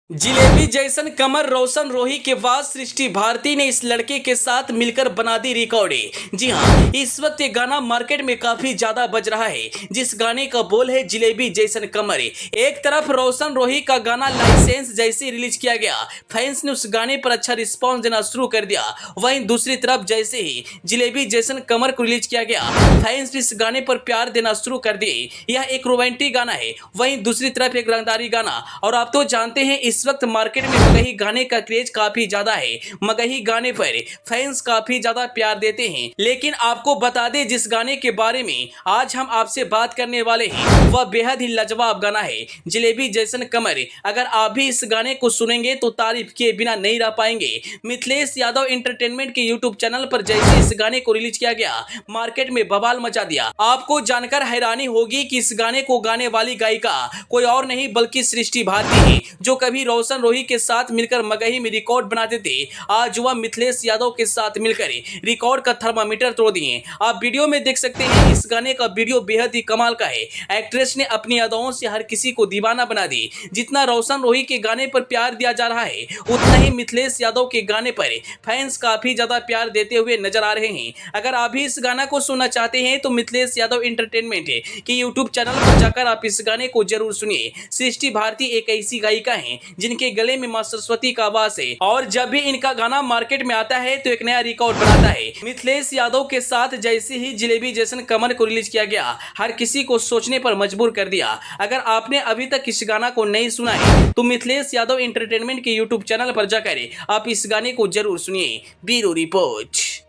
जिलेबी जैसन कमर रोशन रोही के बाद सृष्टि भारती ने इस लड़के के साथ मिलकर बना दी रिकॉर्डिंग। जी हां, इस वक्त ये गाना मार्केट में काफी ज्यादा बज रहा है, जिस गाने का बोल है जिलेबी जैसन कमर। एक तरफ रोशन रोही का गाना लाइसेंस जैसे रिलीज किया गया, फैंस ने उस गाने पर अच्छा रिस्पॉन्स देना शुरू कर दिया। वहीं दूसरी तरफ जैसे ही जिलेबी जैसन कमर को रिलीज किया गया, फैंस इस गाने पर प्यार देना शुरू कर दिए। यह एक रोमांटिक गाना है, वहीं दूसरी तरफ एक रंगदारी गाना। और आप तो जानते हैं इस वक्त मार्केट में मगही गाने का क्रेज काफी ज्यादा है। मगही गाने पर फैंस काफी ज्यादा प्यार देते हैं। लेकिन आपको बता दें, जिस गाने के बारे में आज हम आपसे बात करने वाले हैं वह बेहद ही लाजवाब गाना है, जिलेबी जैसन कमर। अगर आप भी इस गाने को सुनेंगे तो तारीफ किए बिना नहीं रह पाएंगे। मिथिलेश यादव एंटरटेनमेंट के यूट्यूब चैनल पर जैसे इस गाने को रिलीज किया गया, मार्केट में बवाल मचा दिया। आपको जानकर हैरानी होगी कि इस गाने को गाने वाली गायिका कोई और नहीं बल्कि सृष्टि भारती है, जो कभी रोशन रोही के साथ मिलकर मगही में रिकॉर्ड बनाते थे। आज वह मिथिलेश यादव के साथ मिलकर रिकॉर्ड का थर्मामीटर तोड़ दिए। आप वीडियो में देख सकते हैं, इस गाने का वीडियो बेहद ही कमाल का है। एक्ट्रेस ने अपनी अदाओं से हर किसी को दीवाना बना दी। जितना रोशन रोही के गाने पर प्यार दिया जा रहा है, उतना ही मिथिलेश यादव के गाने पर फैंस काफी ज्यादा प्यार देते हुए नजर आ रहे हैं। अगर आप भी इस गाना को सुनना चाहते हैं तो मिथिलेश यादव एंटरटेनमेंट के यूट्यूब चैनल पर जाकर आप इस गाने को जरूर सुनिए। सृष्टि भारती एक ऐसी गायिका है जिनके गले में मां सरस्वती का वास है, और जब भी इनका गाना मार्केट में आता है तो एक नया रिकॉर्ड बनाता है। मिथिलेश यादव के साथ जैसे ही जिलेबी जैसन कमर को रिलीज किया गया, हर किसी को सोचने पर मजबूर कर दिया। अगर आपने अभी तक इस गाना को नहीं सुना है तो मिथिलेश यादव एंटरटेनमेंट के यूट्यूब चैनल पर जाकर आप इस गाने को जरूर सुनिए। Bureau report.